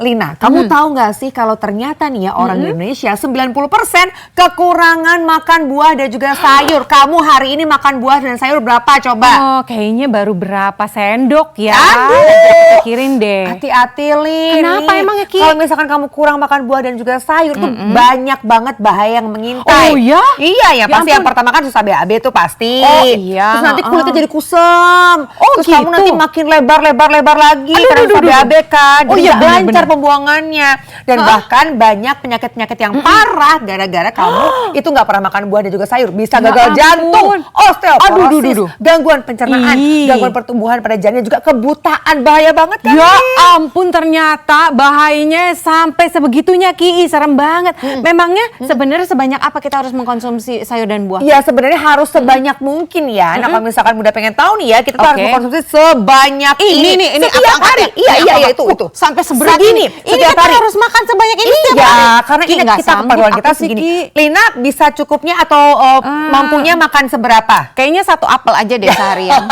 Lina, kamu tahu nggak sih kalau ternyata nih ya orang Indonesia 90% kekurangan makan buah dan juga sayur. Kamu hari ini makan buah dan sayur berapa coba? Oh, kayaknya baru berapa sendok ya. Aduh. Pikirin deh. Hati-hati, Lin. Kenapa emangnya, Ki? Kalau misalkan kamu kurang makan buah dan juga sayur tuh banyak banget bahaya yang mengintai. Oh ya? Iya ya, pasti yang ampun. pertama kan susah BAB tuh pasti. Oh, iya. Terus nanti kulitnya jadi kusam. Oh, terus kamu gitu? nanti makin lebar lagi karena susah BAB kan. Oh, Jadi iya, nggak lancar bener-bener. pembuangannya. Dan bahkan banyak penyakit-penyakit yang parah gara-gara kamu itu nggak pernah makan buah dan juga sayur. Bisa Ya gagal ampun. jantung, osteoporosis, Aduh. gangguan pencernaan, Ih. gangguan pertumbuhan pada janin, juga kebutaan. Bahaya banget kan? Ya Lin? ampun, ternyata bahayanya sampai sebegitunya, Ki. Serem banget. Memangnya sebenarnya sebanyak apa kita harus mengkonsumsi sayur dan buah? Ya sebenarnya harus sebanyak mungkin ya. Nah kalau misalkan Bunda pengen tahu nih ya, kita tuh harus Oke. mengkonsumsi sebanyak ini apa setiap hari. Iya itu. Sampai seberat Segini, ini setiap kita hari. harus makan sebanyak ini setiap Iya, hari. karena Ki, ini nggak kita sanggup keperluan kita aku sih, segini. Ki. Lina bisa cukupnya atau mampunya makan seberapa? Kayaknya 1 apel aja deh seharian.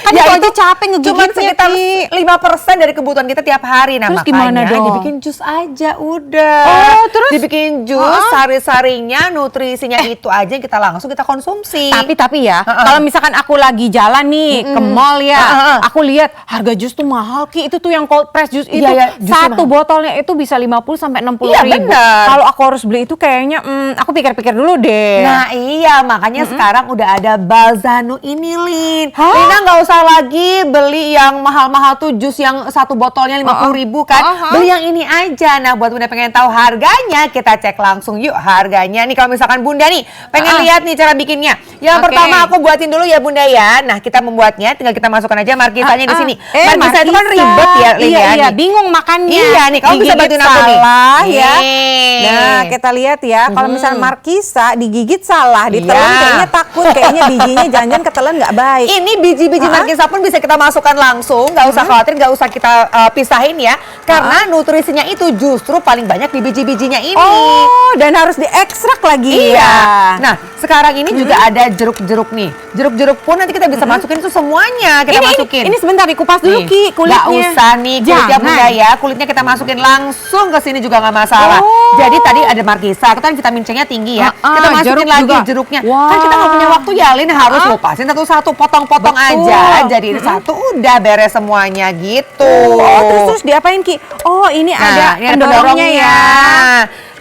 Kan Ya, itu itu aja capek Cuma ngegigitnya, sekitar Ki. 5% dari kebutuhan kita tiap hari. Nah Terus gimana makanya dong? dibikin jus aja udah. Oh, terus? Dibikin jus, sari-sarinya, nutrisinya itu aja yang kita langsung kita konsumsi. Tapi ya, kalau misalkan aku lagi jalan nih ke mall ya, aku lihat harga jus tuh mahal, Ki. Itu tuh yang cold press jus itu Iya, jusnya satu botolnya itu bisa 50 sampai 60 Iya, ribu. bener. Kalau aku harus beli itu kayaknya aku pikir-pikir dulu deh. Nah iya, makanya sekarang udah ada Balzano ini, Lin. Hah? Lina nggak usah lagi beli yang mahal-mahal tuh jus yang satu botolnya 50 ribu kan. Beli yang ini aja. Nah buat Bunda pengen tahu harganya, kita cek langsung yuk harganya. Nih kalau misalkan Bunda nih pengen lihat nih cara bikinnya. Yang Oke. pertama aku buatin dulu ya Bunda ya. Nah kita membuatnya, tinggal kita masukkan aja markisanya di sini. Markisa itu kan ribet ya, Lin ya. Iya, Nih. bingung makannya. Iya nih, kamu bisa Digigit bantuin aku nih. salah ya. Nih. Nah, kita lihat ya, kalau misalnya markisa digigit salah, ditelan Iya. kayaknya takut, kayaknya bijinya jangan-jangan ketelan nggak baik. Ini biji-biji markisa pun bisa kita masukkan langsung, nggak usah khawatir, nggak usah kita pisahin ya, karena nutrisinya itu justru paling banyak di biji-bijinya ini. Oh, dan harus diekstrak lagi Iya. ya. Nah, sekarang ini juga ada jeruk-jeruk nih. Jeruk-jeruk pun nanti kita bisa masukin itu semuanya, kita masukin. Ini sebentar dikupas dulu, Nih, Ki, kulitnya. nggak usah nih kulitnya Jangan. Bunda ya, kulitnya kita masukin langsung ke sini juga nggak masalah. Oh. Jadi tadi ada markisa, kita kan vitamin C-nya tinggi ya. Kita masukin jeruk lagi juga. jeruknya. Wah. Kan kita nggak punya waktu ya, Lin, harus lepasin satu-satu, potong-potong Betul. aja. Jadi satu udah beres semuanya gitu. Oh, terus diapain, Ki? Oh, ini ada Ini ada pendorongnya ya.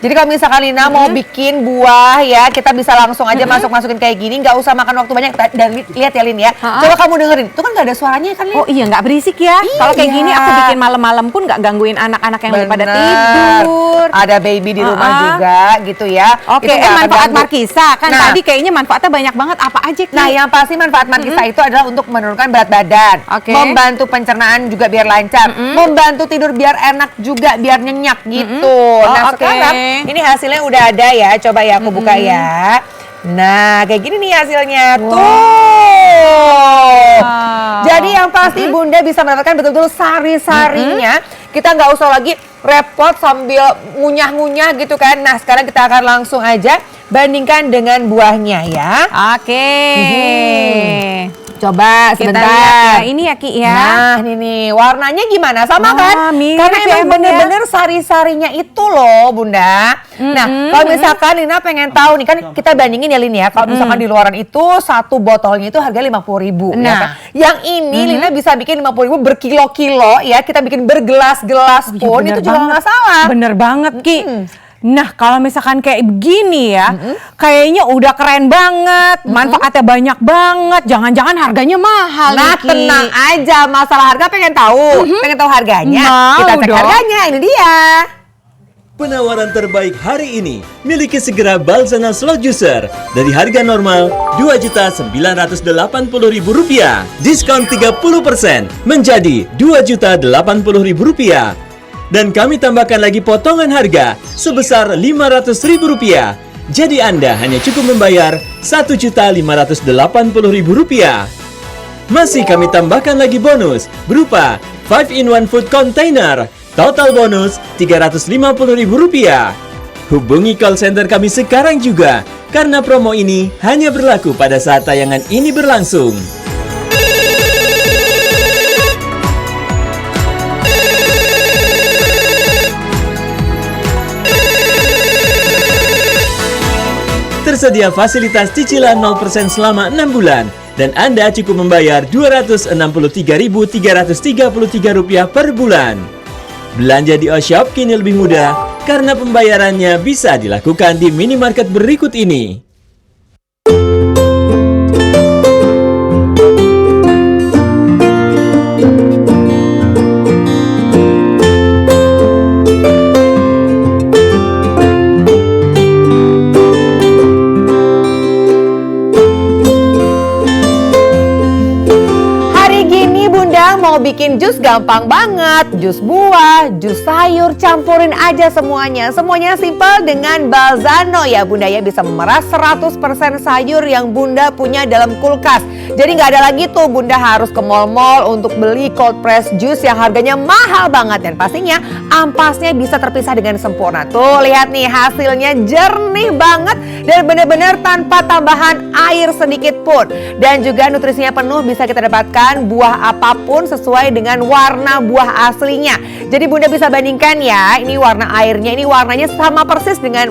Jadi kalau misalkan Lina mau bikin buah ya, kita bisa langsung aja masukin kayak gini, nggak usah makan waktu banyak. Dan lihat ya Lin ya, coba kamu dengerin, itu kan nggak ada suaranya kan Lin? Oh iya, nggak berisik ya. Kalau kayak Iya. gini aku bikin malam-malam pun nggak gangguin anak-anak yang lagi pada Bener. tidur. Ada baby di rumah juga gitu ya. Oke, Itu nggak akan manfaat ganggu. markisa kan Nah. tadi kayaknya manfaatnya banyak banget. Apa aja, Ki? Nah, yang pasti manfaat markisa itu adalah untuk menurunkan berat badan, Oke. membantu pencernaan juga biar lancar, membantu tidur biar enak juga, biar nyenyak gitu. Oh, Nah, oke. sekarang ini hasilnya udah ada ya. Coba ya aku buka ya. Nah, kayak gini nih hasilnya. Tuh. Jadi yang pasti Bunda bisa mendapatkan betul-betul sari-sarinya. Kita nggak usah lagi repot sambil ngunyah-ngunyah gitu kan. Nah, sekarang kita akan langsung aja bandingkan dengan buahnya ya. Oke. Coba Kita sebentar. lihat ya. Ini ya, Ki ya. Nah, nih warnanya gimana? Sama kan? mirip Karena ya emang emang ya. bener-bener sari-sarinya itu loh, Bunda. Nah, kalau misalkan Lina pengen tahu nih, kan kita bandingin ya Lin ya. Kalau misalkan di luaran itu satu botolnya itu harga 50 ribu. Ya Nah. kan? Yang ini Lina bisa bikin 50 ribu berkilo-kilo ya. Kita bikin bergelas-gelas Iya, pun bener itu juga banget. nggak salah. Bener banget, Ki. Nah, kalau misalkan kayak begini ya, kayaknya udah keren banget, manfaatnya banyak banget, jangan-jangan harganya mahal Nah, nih, Ki. tenang aja, masalah harga pengen tahu. Pengen tahu harganya? Mau Kita cek dong. harganya, ini dia. Penawaran terbaik hari ini, miliki segera Balzano Slow Juicer dari harga normal Rp2.980.000, diskon 30% menjadi Rp2.080.000. Dan kami tambahkan lagi potongan harga sebesar Rp500.000. Jadi Anda hanya cukup membayar Rp1.580.000. Masih kami tambahkan lagi bonus berupa 5-in-1 food container. Total bonus Rp350.000. Hubungi call center kami sekarang juga, karena promo ini hanya berlaku pada saat tayangan ini berlangsung. tersedia fasilitas cicilan 0% selama 6 bulan. Dan Anda cukup membayar Rp263.333 per bulan. Belanja di Oshop kini lebih mudah karena pembayarannya bisa dilakukan di minimarket berikut ini. Mau bikin jus gampang banget, jus buah, jus sayur, campurin aja semuanya. Semuanya simpel dengan Balzano ya Bunda ya, bisa memeras 100% sayur yang Bunda punya dalam kulkas. Jadi nggak ada lagi tuh Bunda harus ke mall-mall untuk beli cold press juice yang harganya mahal banget. Dan pastinya ampasnya bisa terpisah dengan sempurna. Tuh lihat nih hasilnya jernih banget dan benar-benar tanpa tambahan air sedikit pun. Dan juga nutrisinya penuh, bisa kita dapatkan buah apapun sesuai dengan warna buah aslinya. Jadi Bunda bisa bandingkan ya, ini warna airnya, ini warnanya sama persis dengan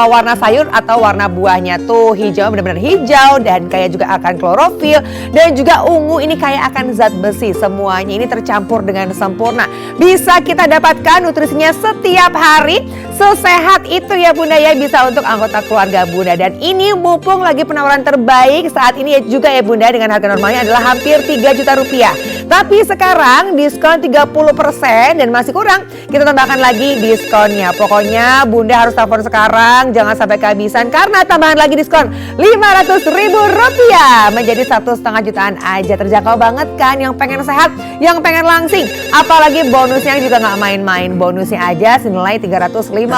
warna sayur atau warna buahnya. Tuh hijau benar-benar hijau dan kayak juga akan klorofil, dan juga ungu ini kayak akan zat besi. Semuanya ini tercampur dengan sempurna. Bisa kita dapatkan nutrisinya setiap hari. Sesehat itu ya Bunda ya, bisa untuk anggota keluarga Bunda. Dan ini mumpung lagi penawaran terbaik saat ini juga ya Bunda, dengan harga normalnya adalah hampir 3 juta rupiah. Tapi sekarang diskon 30% dan masih kurang, kita tambahkan lagi diskonnya. Pokoknya Bunda harus telepon sekarang, jangan sampai kehabisan karena tambahan lagi diskon Rp500.000 menjadi 1,5 jutaan aja. Terjangkau banget kan, yang pengen sehat, yang pengen langsing. Apalagi bonusnya juga nggak main-main. Bonusnya aja senilai Rp350.000.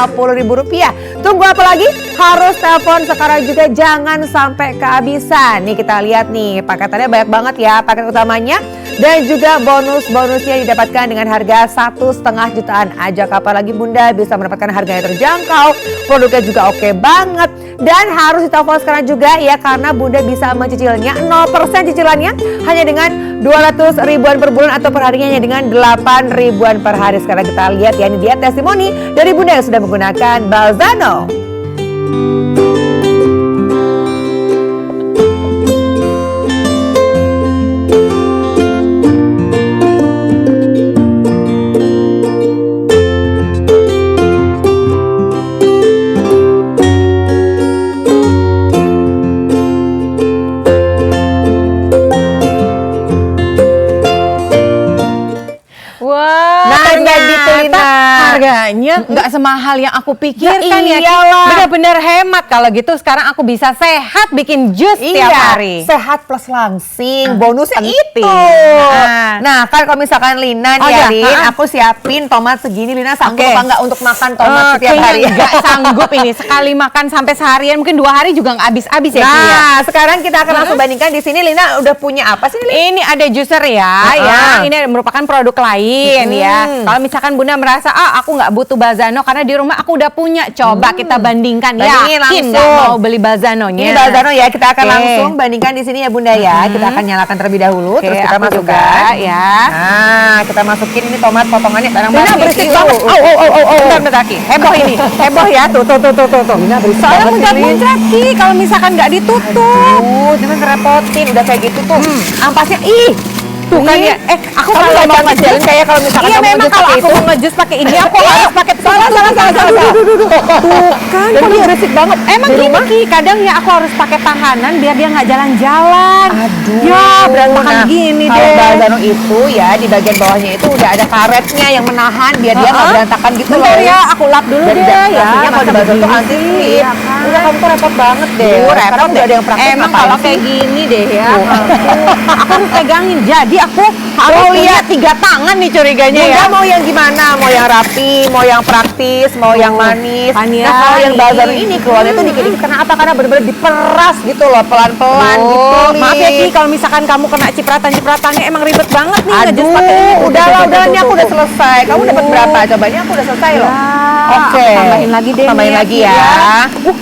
Tunggu apa lagi? Harus telepon sekarang juga, jangan sampai kehabisan. Nih kita lihat nih, paketannya banyak banget ya, paket utamanya. Dan juga bonus-bonusnya didapatkan dengan harga 1,5 jutaan aja. Kapan lagi Bunda bisa mendapatkan harganya terjangkau, produknya juga oke banget. Dan harus ditelepon sekarang juga ya, karena Bunda bisa mencicilnya 0% cicilannya hanya dengan 200 ribuan per bulan, atau per harinya hanya dengan 8 ribuan per hari. Sekarang kita lihat ya, ini dia testimoni dari Bunda yang sudah menggunakan Balzano. Harganya nggak semahal yang aku pikirkan ya. Benar-benar hemat. Kalau gitu sekarang aku bisa sehat bikin jus tiap hari. Sehat plus langsing, bonusnya itu. Nah kan kalau misalkan Lina nih ya Lin, aku siapin tomat segini. Lina sanggup apa nggak untuk makan tomat setiap hari? Nggak sanggup ini. Sekali makan sampai seharian, mungkin 2 hari juga nggak habis-habis ya. Nah sekarang kita akan langsung bandingkan. Di sini Lina udah punya apa sih Lina? Ini ada juicer ya, ini merupakan produk lain ya. Kalau misalkan Bunda merasa aku nggak butuh Balzano karena di rumah aku udah punya, coba kita bandingkan. Yakin nggak mau beli Balzanonya? Ini Balzano ya, kita akan langsung bandingkan di sini ya Bunda ya. Kita akan nyalakan terlebih dahulu, terus kita masukkan ya. Nah kita masukin ini tomat potongannya. Lina berisik banget. Bentar Ki, heboh ini, heboh ya. Tuh. Lina berisik soalnya banget. muncrat Ki kalau misalkan nggak ditutup. Jangan ngerepotin, udah kayak gitu tuh. Ampasnya Tuh kan ya, aku kalau mau ngejalan kayak kalau misalkan iya kamu memang kalau aku mau ngejus pakai ini aku harus pakai salah. Tuh kan, dan dia berisik banget. Emang gini Ki, kadang ya aku harus pakai tahanan biar dia nggak jalan-jalan. Aduh. Ya berantakan gini deh. Kalau Balzano itu ya di bagian bawahnya itu udah ada karetnya yang menahan biar dia nggak berantakan gitu loh. Bentar ya, aku lap dulu deh ya. Pastinya kalau di Balzano tuh anti slip. Udah kamu tuh repot banget deh. Sekarang udah ada yang praktek. Emang kalau kayak gini deh ya. Aku harus pegangin. Jadi aku harus lihat 3 tangan nih curiganya ya. Mau yang gimana? Mau yang rapi, mau yang praktis, mau yang manis. Nah kalau yang Balzano ini keluarnya tuh dikit-dikit. Kenapa? Karena bener-bener diperas gitu loh, pelan-pelan gitu. Maaf ya Ki, kalau misalkan kamu kena cipratan-cipratannya emang ribet banget nih ngejus pakai ini. Udahlah, ini aku udah selesai. Kamu dapat berapa? Cobanya aku udah selesai loh. Oke. Tambahin lagi deh. Tambahin nih, lagi Ki, ya.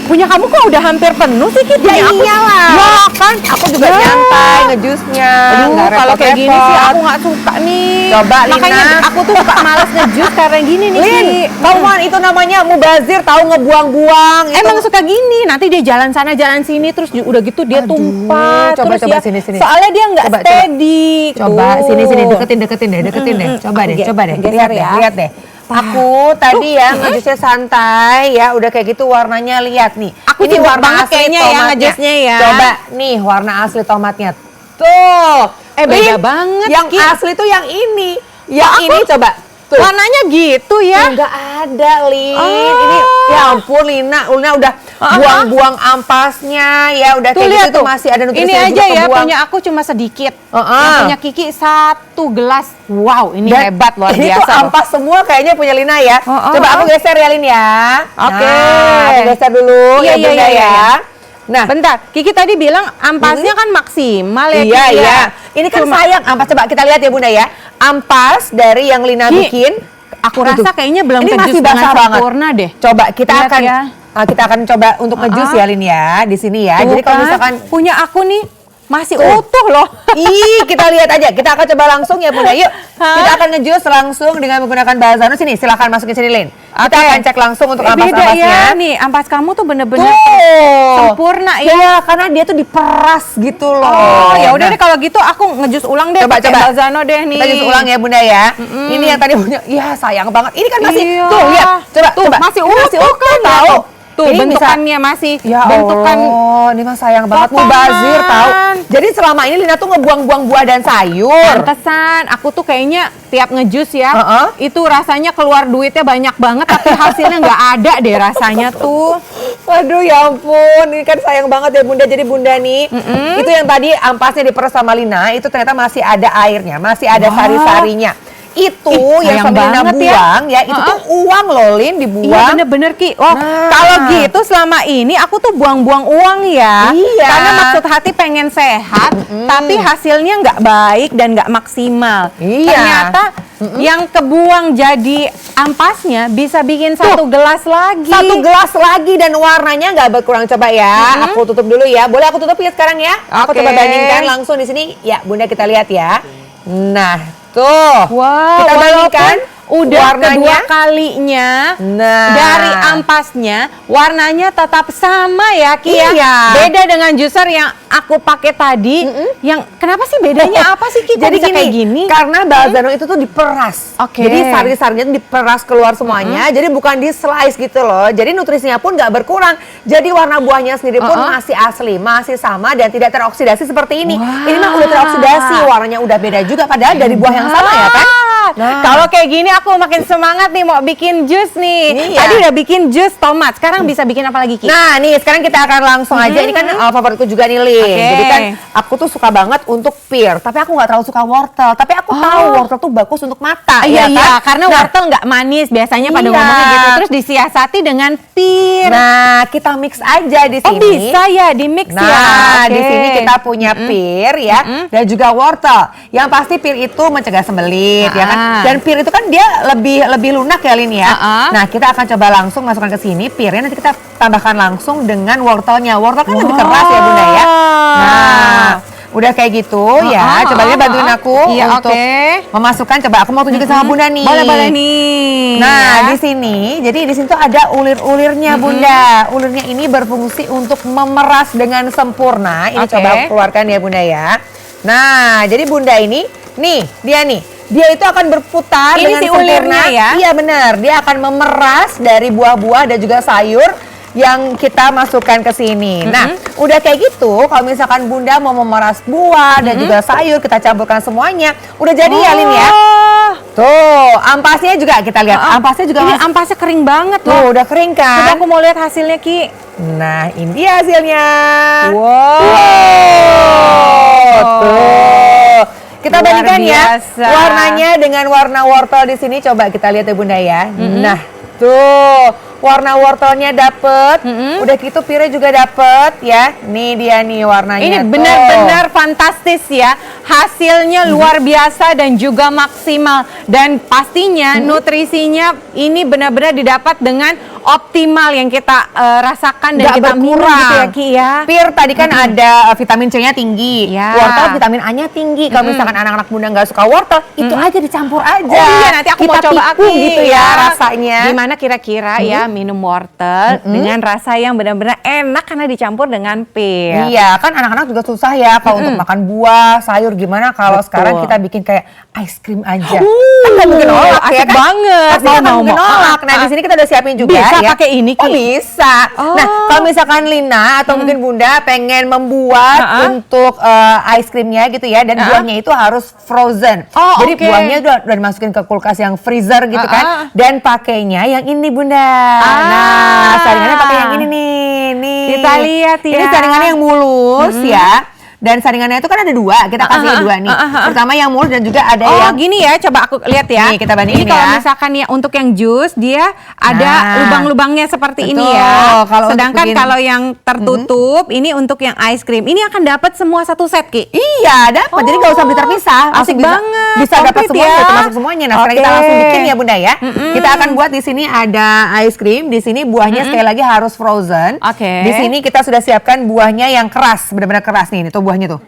Punya kamu kok udah hampir penuh sih, Ki? Ya Punya aku- iyalah. Ya kan? Aku juga Ya. nyantai ngejusnya. Aduh, nggak kalau kayak gini sih repot-repot. aku nggak suka nih. Coba, Lina. Makanya aku tuh suka males ngejus karena gini nih, Lin, Ki. Kauman itu namanya mubazir, tahu ngebuang-buang. Itu- Emang suka gini, nanti dia jalan sana jalan sini terus udah gitu dia Aduh, tumpah coba, terus coba, ya sini. soalnya dia nggak Coba, steady. Coba Tuh. sini deketin deh. Coba deh, Oke, coba deh. geser Lihat deh. Aku tadi ya ngejusnya santai ya, udah kayak gitu warnanya lihat nih. Aku ini sibuk warna banget asli kayaknya ya tomatnya. ngejusnya ya. Coba nih warna asli tomatnya. Tuh. Beda Lin, banget, Yang Ki. asli tuh yang ini. Yang Kok ini aku- coba. Tuh. Warnanya gitu ya. Enggak ada, Lin. Oh. Ini ya ampun, Lina udah buang-buang ampasnya ya, udah Tuh kayak lihat gitu tuh. masih ada nutrisi Ini juga aja ya kebuang. punya aku cuma sedikit. Heeh. Yang punya Kiki 1 gelas. Wow, ini Dan hebat luar ini biasa. tuh loh. ampas semua kayaknya punya Lina ya. Coba aku geser ya, Lin ya. Oke. Nah, aku geser dulu Iya, ya, iya, Bunda iya, ya. iya. Nah, Bentar, Kiki tadi bilang ampasnya kan maksimal ya, iya, Ki, ya? iya. Ini kan sayang ampas. Coba kita lihat ya, Bunda ya. Ampas dari yang Lina Ki, bikin. Aku Tuh, rasa tuh. kayaknya belum Ini kejus masih dengan basah banget. sempurna deh. Coba kita Lihat akan ya. kita akan coba untuk ngejus ya, Lin ya, di sini ya. Tuh Jadi kalau kan, misalkan punya aku nih masih Tuh. utuh loh. Ih, kita lihat aja. Kita akan coba langsung ya, Bunda. Yuk, Hah? kita akan ngejus langsung dengan menggunakan balsano. Sini, silakan masukin sini, Lin. Kita Oke. akan cek langsung untuk Beda ampas-ampasnya. ya nih, ampas kamu tuh bener-bener Tuh. sempurna ya. Iya, karena dia tuh diperas gitu loh. Oh, ya udah Nah, deh kalau gitu aku ngejus ulang deh Coba, pakai coba. balsano deh nih. kita jus ulang ya, Bunda ya. Ini yang tadi punya. Iya, sayang banget. Ini kan masih Iya. tuh, lihat. Coba, Tuh, coba. masih Ini utuh kan, tahu. Tuh, Ini bisa- bentukannya masih Ya bentukan Allah, ini mah sayang banget. potongan. Mubazir tahu. Jadi selama ini Lina tuh ngebuang-buang buah dan sayur. pantesan. Aku tuh kayaknya tiap ngejus ya, Heeh. itu rasanya keluar duitnya banyak banget tapi hasilnya nggak ada deh rasanya tuh. Waduh ya ampun, ini kan sayang banget ya Bunda. Jadi Bunda nih, itu yang tadi ampasnya diperes sama Lina, itu ternyata masih ada airnya, masih ada Wah. sari-sarinya. Itu Ih, sayang yang sama Lina banget ya. buang ya, itu tuh uang loh Lin, Iya dibuang. bener-bener Ki. Oh, Nah. kalau gitu selama ini aku tuh buang-buang uang ya. Iya. Karena maksud hati pengen sehat, tapi hasilnya nggak baik dan nggak maksimal. Iya. Ternyata yang kebuang jadi ampasnya bisa bikin satu gelas lagi. Satu gelas lagi dan warnanya nggak berkurang. Coba ya, aku tutup dulu ya. Boleh aku tutup ya sekarang ya? Aku Oke. coba bandingkan langsung di sini. Ya, Bunda kita lihat ya. Nah, tuh. Wow, Kita bandingkan udah warnanya. kedua kalinya Nah. dari ampasnya warnanya tetap sama ya Ki ya. Iya. Beda dengan juicer yang aku pakai tadi. Yang kenapa sih bedanya apa sih Ki? Kok Jadi bisa kayak gini? karena balsano itu tuh diperas. Oke. Jadi sari-sarinya tuh diperas keluar semuanya. Jadi bukan di slice gitu loh. Jadi nutrisinya pun nggak berkurang. Jadi warna buahnya sendiri pun masih asli, masih sama dan tidak teroksidasi seperti ini. Wah. Ini mah udah teroksidasi, warnanya udah beda juga. Padahal dari buah yang sama ya kan? Nah. Kalau kayak gini aku makin semangat nih mau bikin jus nih. Iya. Tadi udah bikin jus tomat, sekarang bisa bikin apa lagi Ki? Nah nih sekarang kita akan langsung aja. Ini kan favoritku juga nih Lin. Oke. Jadi kan aku tuh suka banget untuk pear. Tapi aku nggak terlalu suka wortel. Tapi aku tahu wortel tuh bagus untuk mata. Iya, ya iya, kan? karena Nah, wortel nggak manis biasanya pada Iya. ngomongnya gitu. Terus disiasati dengan pir. Nah, kita mix aja di Oh sini. bisa ya di mix ya. Nah, Oke. di sini kita punya pir ya, dan juga wortel. Yang pasti pir itu mencegah sembelit ya kan. Ah. Dan pir itu kan dia lebih lunak ya Lin ya. Ah. Nah, kita akan coba langsung masukkan ke sini pirnya, nanti kita tambahkan langsung dengan wortelnya. Wortel kan lebih keras ya Bunda ya. Nah, udah kayak gitu ya. Coba dia bantuin aku Iya, untuk oke. memasukkan. Coba aku mau tunjukin sama Bunda nih. Boleh nih. Nah, ya. di sini, jadi di sini tuh ada ulir-ulirnya, Bunda. Ulirnya ini berfungsi untuk memeras dengan sempurna. Ini Oke. coba aku keluarkan ya, Bunda ya. Nah, jadi Bunda ini, nih, dia nih. Dia itu akan berputar Ini dengan si sempurna. ulirnya ya? Iya, benar. Dia akan memeras dari buah-buah dan juga sayur yang kita masukkan ke sini. Nah, udah kayak gitu, kalau misalkan Bunda mau memeras buah dan juga sayur, kita campurkan semuanya. Udah jadi ya, Lin ya. Oh. Tuh, ampasnya juga kita lihat. Ampasnya juga Ini masih- ampasnya kering banget Tuh, loh. udah kering Coba kan? aku mau lihat hasilnya Ki. Nah, ini dia hasilnya. Wow. Tuh. Kita Luar bandingkan ya biasa. warnanya dengan warna wortel di sini. Coba kita lihat ya Bunda ya. Nah, tuh warna wortelnya dapet, udah gitu pire juga dapet ya. Nih dia nih warnanya. Ini tuh. benar-benar fantastis ya. Hasilnya luar biasa dan juga maksimal. Dan pastinya nutrisinya ini benar-benar didapat dengan optimal yang kita rasakan dan Nggak kita minum berkurang. gitu ya Ki ya. Pir tadi kan ada vitamin C-nya tinggi, Ya. wortel vitamin A-nya tinggi. Kalau misalkan anak-anak muda nggak suka wortel, itu aja dicampur aja. Oh iya, nanti aku mau Kita coba tipu Aki, gitu ya rasanya. Gimana kira-kira ya minum wortel dengan rasa yang benar-benar enak karena dicampur dengan pil. Iya, kan anak-anak juga susah ya kalau untuk makan buah, sayur gimana kalau Betul. sekarang kita bikin kayak ice cream aja. Kan Uh, nggak mungkin nolak ya asik kan? banget. Pasti nggak Mau, mungkin mau. nolak. Nah, di sini kita udah siapin juga Bisa ya. pakai ini, Ki? Oh, bisa. Oh. Nah, kalau misalkan Lina atau mungkin Bunda pengen membuat untuk ice creamnya gitu ya, dan buahnya itu harus frozen. Oh, Jadi oke. buahnya udah dimasukin ke kulkas yang freezer gitu kan, dan pakainya yang ini Bunda. Nah, saringannya pakai yang ini nih. Kita lihat ya. Ini saringannya yang mulus ya. Dan saringannya itu kan ada dua, kita kasih dua nih. Pertama yang mulus dan juga ada Oh yang gini ya, coba aku lihat ya. Nih, kita bandingin ini kalau ya. misalkan ya untuk yang jus dia ada Nah, lubang-lubangnya seperti ini betul. ya. Kalau untuk Sedangkan bikin- kalau yang tertutup ini untuk yang ice cream. Ini akan dapat semua satu set Ki. Iya, dapat. Jadi nggak usah beli terpisah. Asik banget. Bisa dapat Komplit semuanya, ya. termasuk semuanya. Nah, sekarang kita Oke. langsung bikin ya, Bunda ya. Kita akan buat di sini ada ice cream. Di sini buahnya sekali lagi harus frozen. Oke. Di sini kita sudah siapkan buahnya yang keras, benar-benar keras nih. Ini tuh buahnya tuh.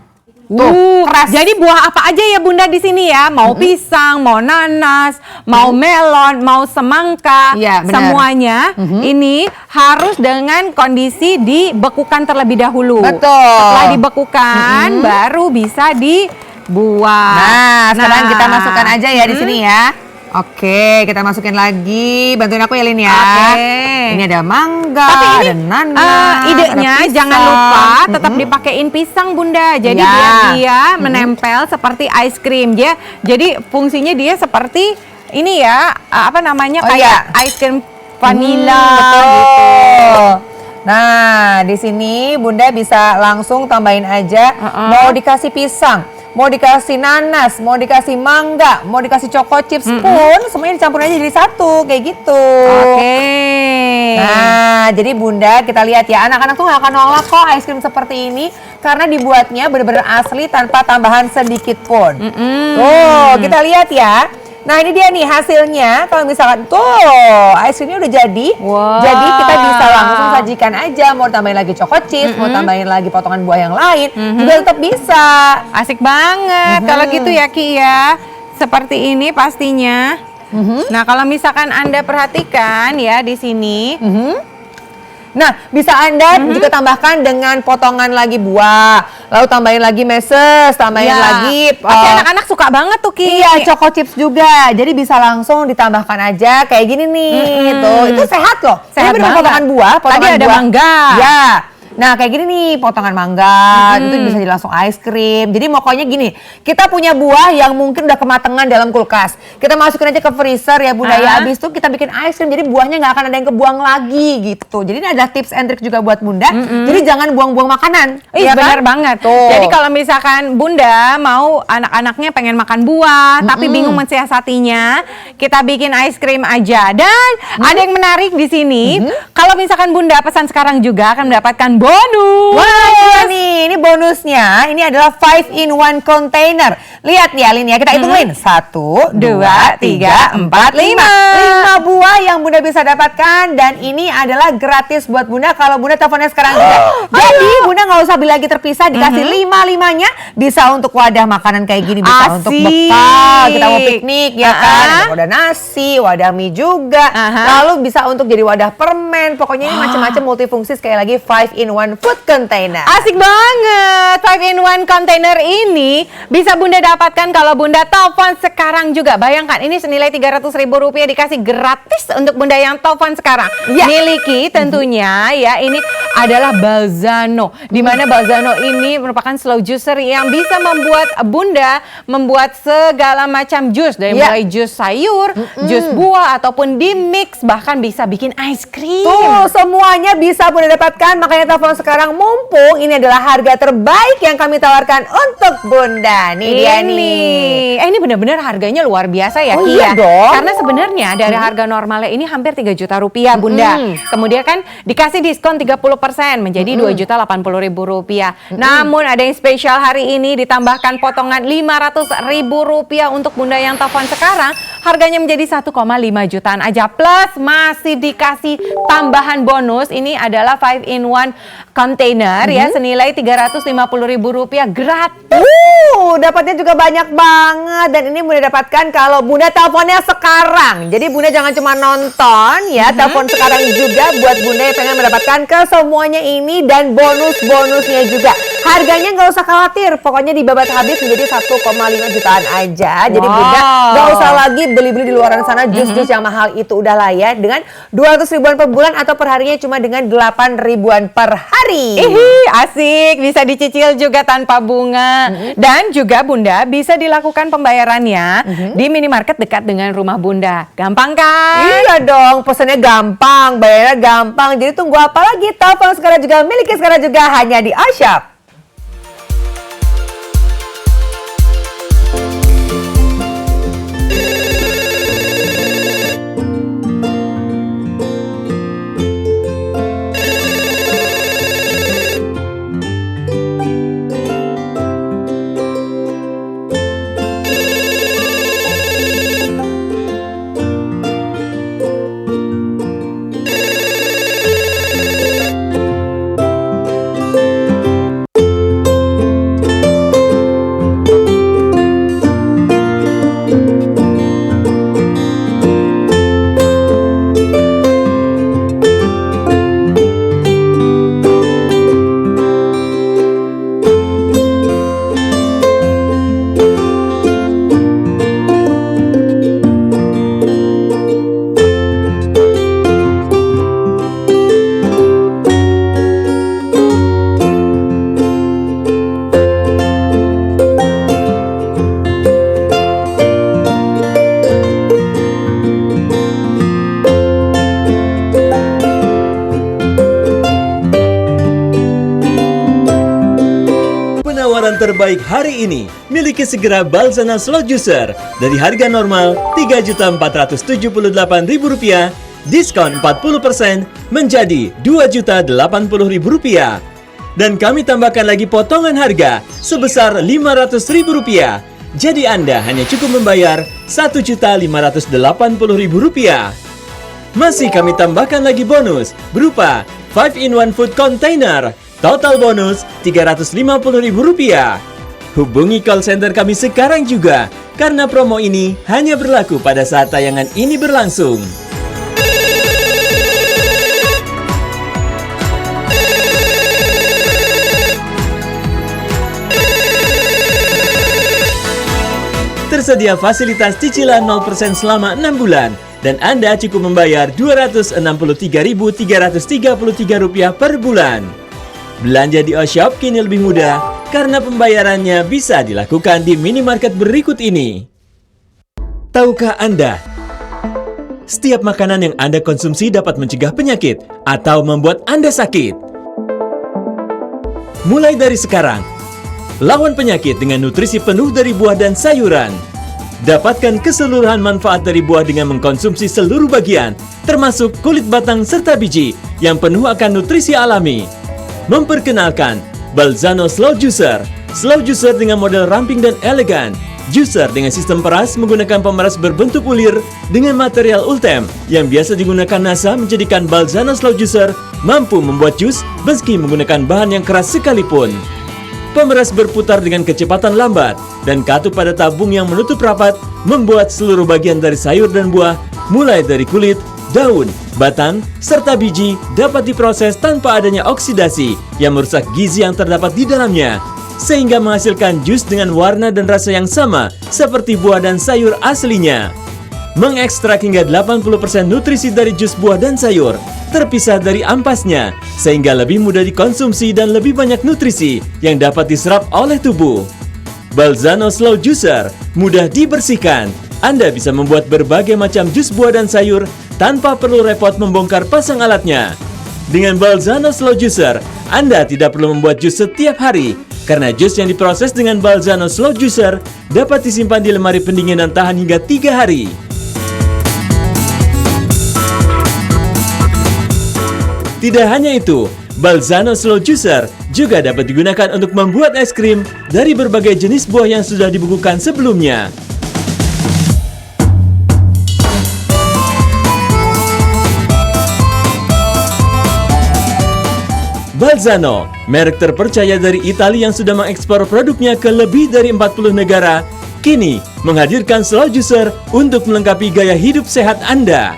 Tuh, keras. Jadi buah apa aja ya Bunda di sini ya? Mau pisang, mau nanas, mau melon, mau semangka, Iya, benar. semuanya ini harus dengan kondisi dibekukan terlebih dahulu. Betul. Setelah dibekukan baru bisa dibuat. Nah, sekarang kita masukkan aja ya di sini ya. Oke, kita masukin lagi. Bantuin aku ya, Lin ya. Oke. Ini ada mangga, Tapi ada ini nanas, idenya ada pisang. jangan lupa tetap dipakein pisang Bunda. Jadi Ya. biar dia menempel seperti ice cream. Jadi fungsinya dia seperti ini ya, apa namanya Oh, kayak iya. ice cream vanilla betul. gitu. Nah, di sini Bunda bisa langsung tambahin aja. Mau dikasih pisang, mau dikasih nanas, mau dikasih mangga, mau dikasih choco chips pun semuanya dicampur aja jadi satu kayak gitu. Oke. Nah, jadi Bunda kita lihat ya, anak-anak tuh nggak akan nolak kok es krim seperti ini karena dibuatnya benar-benar asli tanpa tambahan sedikit pun. Tuh, kita lihat ya. Nah, ini dia nih hasilnya. Kalau misalkan tuh es krimnya udah jadi, Wow. jadi kita bisa langsung sajikan aja. Mau tambahin lagi choco chips, mau tambahin lagi potongan buah yang lain, juga tetap bisa. Asik banget kalau gitu ya Ki ya. Seperti ini pastinya. Nah, kalau misalkan Anda perhatikan ya di sini. Nah, bisa Anda juga tambahkan dengan potongan lagi buah, lalu tambahin lagi meses, tambahin Ya. lagi Pasti anak-anak suka banget tuh Ki. iya, choco chips juga. Jadi bisa langsung ditambahkan aja kayak gini nih. Tuh, itu sehat loh. Sehat Ini bener banget. potongan buah, potongan Tadi ada buah. mangga. Ya. Nah, kayak gini nih, potongan mangga, itu bisa jadi langsung ice cream. Jadi pokoknya gini, kita punya buah yang mungkin udah kematangan dalam kulkas. Kita masukin aja ke freezer ya Bunda ya. Habis itu kita bikin ice cream, jadi buahnya nggak akan ada yang kebuang lagi gitu. Jadi ini ada tips and trick juga buat Bunda. Jadi jangan buang-buang makanan. Ih, ya benar kan? banget. Tuh. Jadi kalau misalkan Bunda mau anak-anaknya pengen makan buah, tapi bingung mensiasatinya, kita bikin ice cream aja. Dan ada yang menarik di sini, kalau misalkan Bunda pesan sekarang juga akan mendapatkan bonus. Wah, ini bonusnya. Ini adalah 5-in-1 container. Lihat nih Alin ya, kita hitungin. 1, 2, 3, 4, 5. 5 buah yang Bunda bisa dapatkan. Dan ini adalah gratis buat Bunda kalau Bunda teleponnya sekarang juga. Jadi Bunda nggak usah beli lagi terpisah, dikasih 5-5-nya. Bisa untuk wadah makanan kayak gini, bisa untuk Asik. bekal. Kita mau piknik ya kan. Ada wadah nasi, wadah mie juga. Lalu bisa untuk jadi wadah permen. Pokoknya ini macam-macam multifungsi. Sekali lagi 5-in-1 food container. Asik banget. 5-in-1 container ini bisa Bunda dapatkan kalau Bunda telepon sekarang juga. Bayangkan ini senilai Rp300.000 dikasih gratis untuk Bunda yang telepon sekarang. Miliki tentunya ya ini adalah Balzano. Di mana Balzano ini merupakan slow juicer yang bisa membuat Bunda membuat segala macam jus dari mulai jus sayur, jus buah ataupun di mix, bahkan bisa bikin ice cream. Tuh, semuanya bisa Bunda dapatkan. Makanya telepon sekarang, mumpung ini adalah harga terbaik yang kami tawarkan untuk Bunda. Nih dia nih. Ini benar-benar harganya luar biasa ya, Oh, Ki, iya ya. dong. Karena sebenarnya dari harga normalnya ini hampir 3 juta rupiah, Bunda. Kemudian kan dikasih diskon 30% menjadi 2.080.000 rupiah. Namun ada yang spesial hari ini ditambahkan potongan 500.000 rupiah untuk Bunda yang telepon sekarang. Harganya menjadi 1,5 jutaan aja. Plus masih dikasih tambahan bonus. Ini adalah 5-in-1 container ya, senilai 350.000 rupiah gratis. Dapatnya juga banyak banget. Dan ini Bunda dapatkan kalau Bunda teleponnya sekarang. Jadi Bunda jangan cuma nonton ya, telepon sekarang juga buat Bunda yang pengen mendapatkan kesemuanya ini dan bonus-bonusnya juga. Harganya nggak usah khawatir, pokoknya dibabat habis menjadi 1,5 jutaan aja. Jadi Bunda nggak usah lagi beli-beli di luar sana jus-jus yang mahal itu, udah lah ya. Dengan 200 ribuan per bulan atau perharinya cuma dengan 8 ribuan per hari. Asik, bisa dicicil juga tanpa bunga. Dan juga Bunda bisa dilakukan pembayarannya di minimarket dekat dengan rumah Bunda. Gampang kan? Iya dong, pesannya gampang, bayarnya gampang. Jadi tunggu apa lagi? Telepon sekarang juga, miliki sekarang juga hanya di iShop. Penawaran terbaik hari ini, miliki segera Balzano Slow Juicer dari harga normal Rp3.478.000, diskon 40% menjadi Rp2.080.000. Dan kami tambahkan lagi potongan harga sebesar Rp500.000. Jadi Anda hanya cukup membayar Rp1.580.000. Masih kami tambahkan lagi bonus berupa 5-in-1 food container. Total bonus Rp350.000. Hubungi call center kami sekarang juga, karena promo ini hanya berlaku pada saat tayangan ini berlangsung. Tersedia fasilitas cicilan 0% selama 6 bulan. Dan Anda cukup membayar Rp263.333 per bulan. Belanja di iShop kini lebih mudah karena pembayarannya bisa dilakukan di minimarket berikut ini. Tahukah Anda, setiap makanan yang Anda konsumsi dapat mencegah penyakit atau membuat Anda sakit. Mulai dari sekarang, lawan penyakit dengan nutrisi penuh dari buah dan sayuran. Dapatkan keseluruhan manfaat dari buah dengan mengkonsumsi seluruh bagian, termasuk kulit batang serta biji yang penuh akan nutrisi alami. Memperkenalkan Balzano Slow Juicer. Slow Juicer dengan model ramping dan elegan. Juicer dengan sistem peras menggunakan pemeras berbentuk bulir dengan material Ultem yang biasa digunakan NASA, menjadikan Balzano Slow Juicer mampu membuat jus meski menggunakan bahan yang keras sekalipun. Pemeras berputar dengan kecepatan lambat dan katup pada tabung yang menutup rapat membuat seluruh bagian dari sayur dan buah, mulai dari kulit, daun, batang, serta biji dapat diproses tanpa adanya oksidasi yang merusak gizi yang terdapat di dalamnya, sehingga menghasilkan jus dengan warna dan rasa yang sama seperti buah dan sayur aslinya. mengekstrak hingga 80% nutrisi dari jus buah dan sayur, terpisah dari ampasnya, sehingga lebih mudah dikonsumsi dan lebih banyak nutrisi yang dapat diserap oleh tubuh. Balzano Slow Juicer mudah dibersihkan. Anda bisa membuat berbagai macam jus buah dan sayur tanpa perlu repot membongkar pasang alatnya. Dengan Balzano Slow Juicer, Anda tidak perlu membuat jus setiap hari, karena jus yang diproses dengan Balzano Slow Juicer dapat disimpan di lemari pendingin dan tahan hingga 3 hari. Tidak hanya itu, Balzano Slow Juicer juga dapat digunakan untuk membuat es krim dari berbagai jenis buah yang sudah dibukukan sebelumnya. Balzano, merek terpercaya dari Italia yang sudah mengekspor produknya ke lebih dari 40 negara, kini menghadirkan Slow Juicer untuk melengkapi gaya hidup sehat Anda.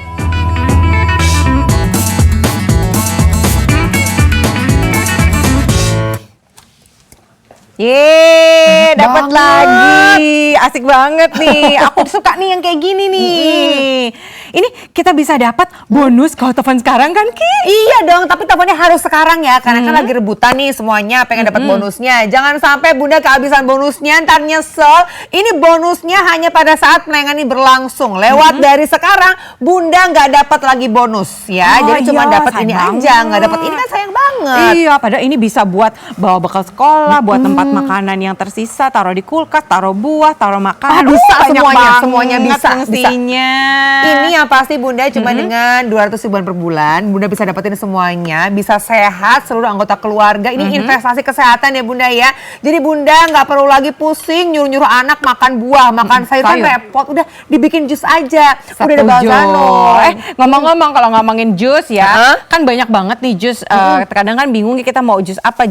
Yeay, Enak dapat banget. lagi. Asik banget nih. Aku suka nih yang kayak gini nih. Ini kita bisa dapat bonus kalau telepon sekarang kan, Ki? Iya dong, tapi teleponnya harus sekarang ya, karena kan lagi rebutan nih semuanya pengen dapat bonusnya. Jangan sampai Bunda kehabisan bonusnya, ntar nyesel. Ini bonusnya hanya pada saat penayangan ini berlangsung. Lewat dari sekarang, Bunda nggak dapat lagi bonus ya. Oh, Jadi cuma iya, dapat sayang ini banget. aja, nggak dapat ini kan sayang banget. Iya, padahal ini bisa buat bawa bekal sekolah, buat tempat makanan yang tersisa, taruh di kulkas, taruh buah, taruh makanan. Bisa Banyak semuanya, banget semuanya bisa. fungsinya. Ini yang pasti Bunda cuma dengan 200 ribuan per bulan, Bunda bisa dapetin semuanya, bisa sehat seluruh anggota keluarga. Ini investasi kesehatan ya Bunda ya. Jadi Bunda nggak perlu lagi pusing nyuruh-nyuruh anak makan buah, makan sayur kan sayur. repot. Udah dibikin jus aja. Udah ada Setuju. Balzano. Ngomong-ngomong kalau ngomongin jus ya, Hah? kan banyak banget nih jus. Kadang kan bingung kita mau jus apa.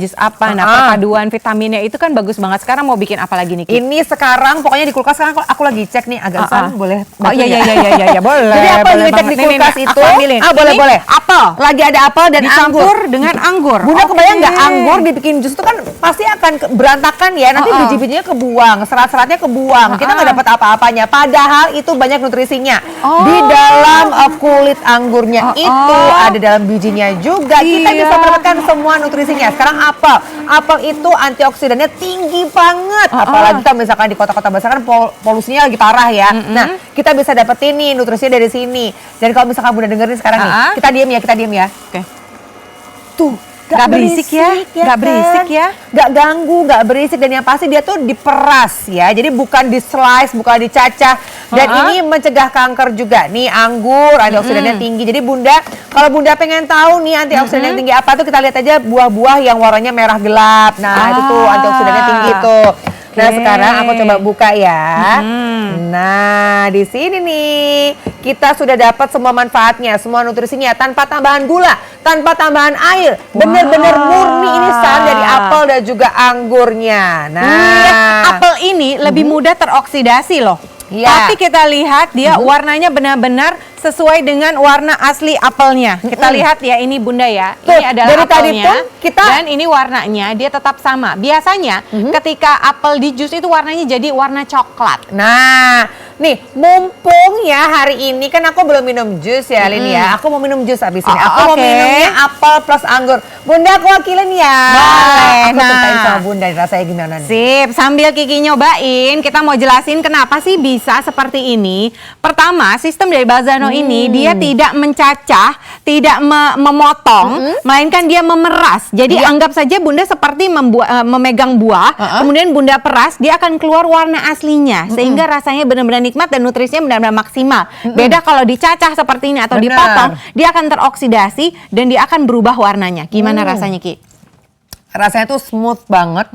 Nah, perpaduan vitaminnya itu kan bagus banget. Sekarang mau bikin apa lagi nih, Ki? Ini sekarang pokoknya di kulkas sekarang aku lagi cek nih agak boleh. Oh iya bantu iya nggak? iya boleh. Jadi apa yang boleh dicek banget. di kulkas Nih, itu? aku ambilin. Boleh Ini boleh. apel. Lagi ada apel dan Dicampur anggur. dengan anggur. Bunda kebayang nggak Oke. anggur dibikin jus itu kan pasti akan berantakan ya. Nanti biji-bijinya kebuang, serat-seratnya kebuang. Kita nggak dapat apa-apanya. Padahal itu banyak nutrisinya. Di dalam kulit anggurnya itu ada dalam bijinya juga. Kita Iya. bisa mendapatkan semua nutrisinya. Sekarang apel. Apel itu antioksidannya tinggi banget. Apalagi kalau misalkan di kota-kota besar kan polusinya lagi parah ya. Nah, kita bisa dapetin nih nutrisinya dari sini. Dan kalau misalkan Bunda dengerin sekarang nih, kita diem ya. Oke. Tuh, Nggak berisik ya? Nggak berisik ya? Nggak ganggu, nggak berisik. Dan yang pasti dia tuh diperas ya. Jadi bukan di slice, bukan dicacah. Dan ini mencegah kanker juga. Nih anggur, antioksidannya tinggi. Jadi Bunda, kalau Bunda pengen tahu nih antioksidan yang tinggi apa tuh, kita lihat aja buah-buah yang warnanya merah gelap. Nah itu tuh antioksidannya tinggi tuh. Nah sekarang aku coba buka ya. Nah di sini nih kita sudah dapat semua manfaatnya, semua nutrisinya tanpa tambahan gula, tanpa tambahan air. Bener-bener murni ini saran dari apel dan juga anggurnya. Nah, Apel ini lebih mudah teroksidasi loh. Iya. Tapi kita lihat dia warnanya benar-benar sesuai dengan warna asli apelnya. Kita lihat ya ini Bunda ya. Tuh, Ini adalah dari tadi apelnya. pun kita- Dan ini warnanya dia tetap sama. Biasanya ketika apel di jus itu warnanya jadi warna coklat. Nah, nih mumpung ya hari ini kan aku belum minum jus ya Lin ya. Aku mau minum jus abis ini. Oh, Aku mau oke. minumnya apel plus anggur. Bunda aku wakilin ya. Boleh. Aku ceritain Nah. sama Bunda rasanya gimana nih. Sip, sambil Kiki nyobain, kita mau jelasin kenapa sih bisa seperti ini. Pertama, sistem dari Balzano ini dia tidak mencacah, tidak memotong, melainkan dia memeras. Jadi anggap saja Bunda seperti memegang buah, kemudian Bunda peras, dia akan keluar warna aslinya, sehingga rasanya benar-benar nikmat dan nutrisinya benar-benar maksimal. Beda kalau dicacah seperti ini atau Benar. dipotong, dia akan teroksidasi dan dia akan berubah warnanya. Gimana rasanya, Ki? Rasanya tuh smooth banget.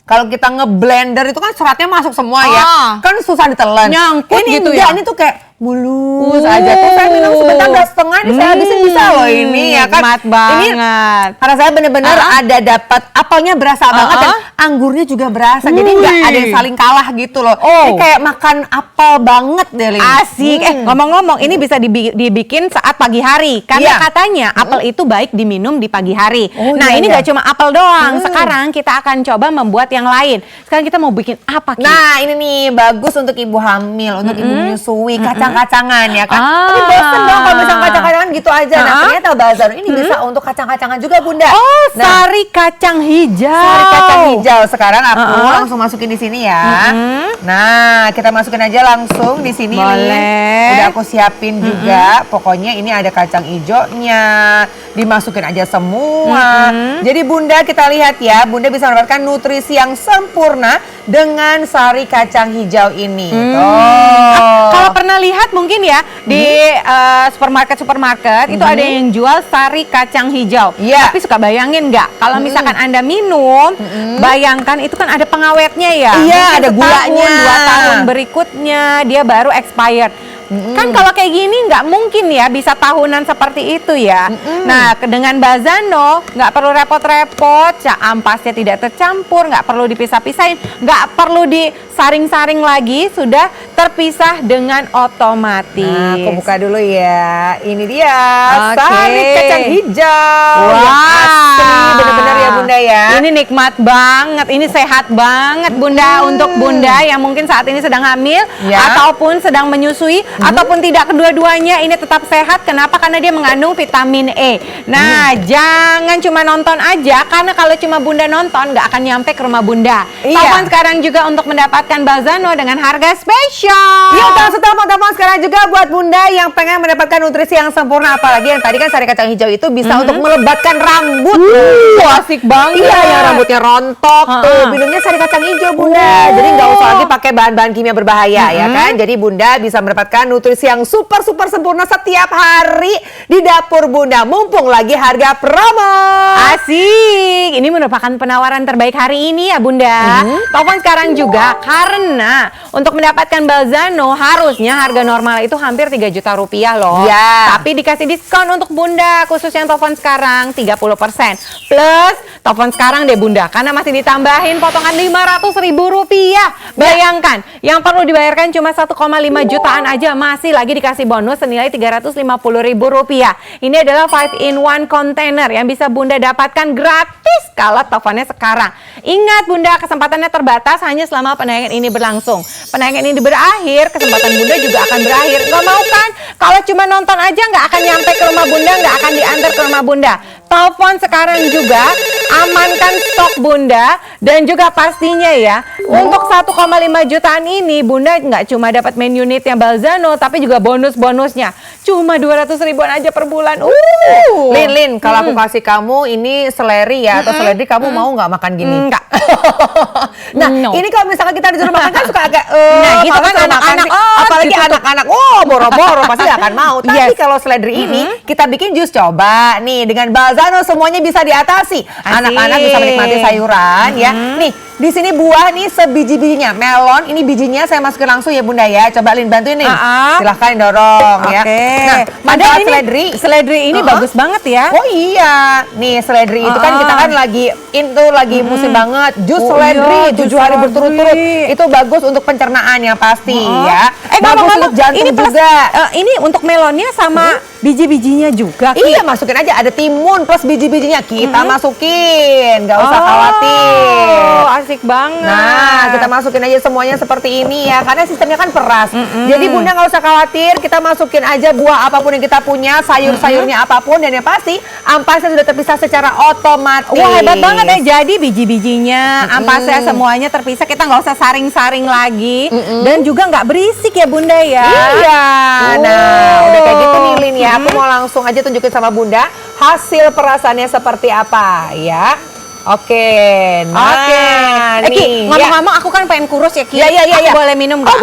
Kalau kita ngeblender itu kan seratnya masuk semua ya. Kan susah ditelan. Nyangkut ini gitu enggak, ya? ini tuh kayak mulus aja. Tuh saya minum sebentar udah setengah, ini saya habisin bisa loh ini ya kan. Nikmat banget. Karena saya bener-bener ada dapat apelnya berasa banget dan anggurnya juga berasa. Jadi nggak ada yang saling kalah gitu loh. Ini kayak makan apel banget deh Lin. Asik. Ngomong-ngomong, ini bisa dibikin saat pagi hari. Karena Iya. katanya apel itu baik diminum di pagi hari. Oh, nah, iya, ini iya. nggak cuma apel doang. Sekarang kita akan coba membuat yang lain. Sekarang kita mau bikin apa, Ki? Nah ini nih bagus untuk ibu hamil, untuk ibu menyusui. kacang-kacangan ya kan. Tapi bosen dong kalau misalnya kacang-kacangan gitu aja. Nah, ternyata balzano ini bisa untuk kacang-kacangan juga, Bunda. Oh, Nah, sari kacang hijau. sari kacang hijau. Sekarang aku langsung masukin di sini ya. Nah, kita masukin aja langsung di sini. Boleh. Nih. Udah aku siapin juga. Pokoknya ini ada kacang hijaunya. Dimasukin aja semua. Jadi Bunda, kita lihat ya, Bunda bisa mendapatkan nutrisi yang sempurna dengan sari kacang hijau ini. Kalau pernah lihat mungkin ya di supermarket itu ada yang jual sari kacang hijau. Iya. Tapi suka bayangin nggak? Kalau misalkan Anda minum, bayangkan itu kan ada pengawetnya ya. Iya, Mungkin ada setahun, gulanya. 2 tahun berikutnya dia baru expired. Kan kalau kayak gini nggak mungkin ya bisa tahunan seperti itu ya. Nah, dengan balzano nggak perlu repot-repot, ampasnya tidak tercampur, nggak perlu dipisah-pisahin, nggak perlu disaring-saring lagi, sudah terpisah dengan otomatis. Nah, aku buka dulu ya. Ini dia, Oke. sari kacang hijau. Wah. Yang asli, benar-benar ya Bunda ya. Ini nikmat banget, ini sehat banget Bunda untuk Bunda yang mungkin saat ini sedang hamil Ya. ataupun sedang menyusui ataupun tidak kedua-duanya, ini tetap sehat. Kenapa? Karena dia mengandung vitamin E. Nah, jangan cuma nonton aja, karena kalau cuma Bunda nonton nggak akan nyampe ke rumah Bunda. Iya. Telepon sekarang juga untuk mendapatkan balzano dengan harga spesial. Yuk langsung telepon sekarang juga buat Bunda yang pengen mendapatkan nutrisi yang sempurna. Apalagi yang tadi kan sari kacang hijau itu bisa untuk melebatkan rambut. Asik banget. Iya, yang rambutnya rontok tuh minumnya sari kacang hijau Bunda. Jadi nggak usah lagi pakai bahan-bahan kimia berbahaya ya kan. Jadi Bunda bisa mendapatkan nutrisi yang super sempurna setiap hari di dapur Bunda. Mumpung lagi harga promo. Asik, ini merupakan penawaran terbaik hari ini ya Bunda. Telepon sekarang juga karena untuk mendapatkan balzano harusnya harga normal itu hampir 3 juta rupiah loh. Ya. Tapi dikasih diskon untuk Bunda khusus yang telepon sekarang 30%. Plus telepon sekarang deh Bunda karena masih ditambahin potongan 500.000 rupiah. Bayangkan yang perlu dibayarkan cuma 1,5 jutaan aja masih lagi dikasih bonus senilai 350.000 rupiah. Ini adalah 5-in-1 container yang bisa Bunda dapatkan gratis kalau teleponnya sekarang. Ingat Bunda, kesempatannya terbatas hanya selama penayangan ini berlangsung. Penayangan ini berakhir, kesempatan Bunda juga akan berakhir. Nggak mau kan? Kalau cuma nonton aja nggak akan nyampe ke rumah Bunda, nggak akan diantar ke rumah Bunda. Telepon sekarang juga, amankan stok Bunda, dan juga pastinya ya, untuk 1,5 jutaan ini Bunda nggak cuma dapat main unit yang balzano, tapi juga bonus-bonusnya. Cuma 200 ribuan aja per bulan. Lin, kalau aku kasih kamu ini seleri ya, atau seledri, kamu mau nggak makan gini? Enggak. Nah, No. ini kalau misalkan kita disuruh makan kan suka agak Nah, gitu males kan kalau makan anak-anak, sih. Apalagi gitu tuh. anak-anak, boro-boro pasti nggak akan mau. Tapi Yes. kalau seledri ini kita bikin jus, coba nih dengan balzano semuanya bisa diatasi. Anak-anak bisa menikmati sayuran ya. Nih, di sini buah nih sebiji-bijinya. Melon ini bijinya saya masukin langsung ya Bunda ya. Coba Lin bantuin nih. Silahkan dorong ya. Nah, Padahal manfaat ini seledri ini bagus banget ya. Oh iya, nih seledri itu kan kita kan lagi musim banget. Jus seledri iya, 7 hari jus berturut-turut seledri. itu bagus untuk pencernaan yang pasti ya. Bagus ngomong-ngomong, untuk jantung ini plus, juga. ini untuk melonnya sama biji-bijinya juga. Ki. Iya, masukin aja, ada timun plus biji-bijinya kita masukin, nggak usah khawatir. Oh, asik banget. Nah, kita masukin aja semuanya seperti ini ya, karena sistemnya kan peras. Jadi Bunda nggak usah khawatir, kita masukin aja buah apapun yang kita punya, sayur-sayurnya apapun, dan yang pasti ampasnya sudah terpisah secara otomatis. Wah, hebat banget ya. Jadi biji-bijinya, ampasnya semuanya terpisah. Kita nggak usah saring-saring lagi. Dan juga nggak berisik ya Bunda ya. Iya. Nah, udah kayak gitu nih Lin ya. Aku mau langsung aja tunjukin sama Bunda hasil perasannya seperti apa ya. Oke, nah Ki, ngomong-ngomong aku kan pengen kurus ya Ki. Iya. Aku boleh minum nggak? Oh,